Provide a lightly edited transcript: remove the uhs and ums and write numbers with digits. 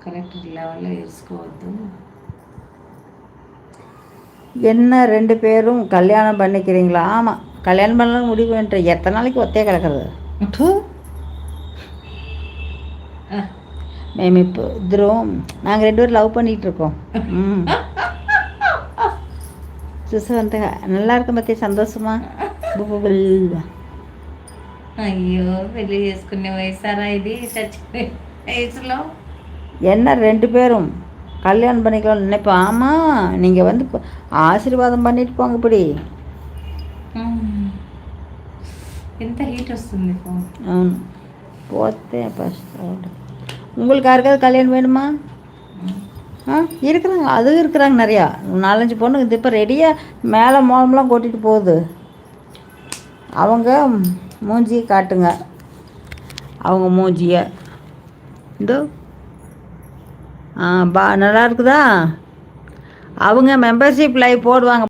Correct లెవెల్లో వేసుకోవద్దు. என்ன 2 பேரும் கல்யாணம் பண்ணிக்கிறீங்களா? ஆமாம், கல்யாணம் பண்ணலாம் முடிவு பண்ணிட்டேன். எத்தனை நாளைக்கு ஒத்தையே கிடக்கிறது? మేము ఇప్పుడు ఇద్దరం நாங்கள் 2 பேரும் லவ் பண்ணிகிட்ருக்கோம். ம் చూసావంటే நல்லா இருக்கும் பற்றி சந்தோஷமா. అయ్యో పెళ్లి చేసుకునే వయసారా ఇది, చచ్చిపోయే వయసులో? என்ன 2 பேரும் கல்யாணம் பண்ணிக்கலாம் நினைப்போம். ஆமாம், நீங்கள் வந்து ஆசீர்வாதம் பண்ணிட்டு போங்க இப்படி. ఎంత హీట్ వస్తుంది ఫోన్. అవును, போத்தே ஃபஸ்ட். உங்களுக்கு யாருக்காவது கல்யாணம் வேணுமா? இருக்கிறாங்க, அதுவும் இருக்கிறாங்க நிறையா. 4-5 பொண்ணு இது இப்போ ரெடியாக மேலே மோளம்லாம் கொட்டிட்டு போகுது. அவங்க மூஞ்சியை காட்டுங்க, அவங்க மூஞ்சியை. இதோ நல்லா இருக்குதா? அவங்க மெம்பர்ஷிப் லைவ் போடுவாங்க.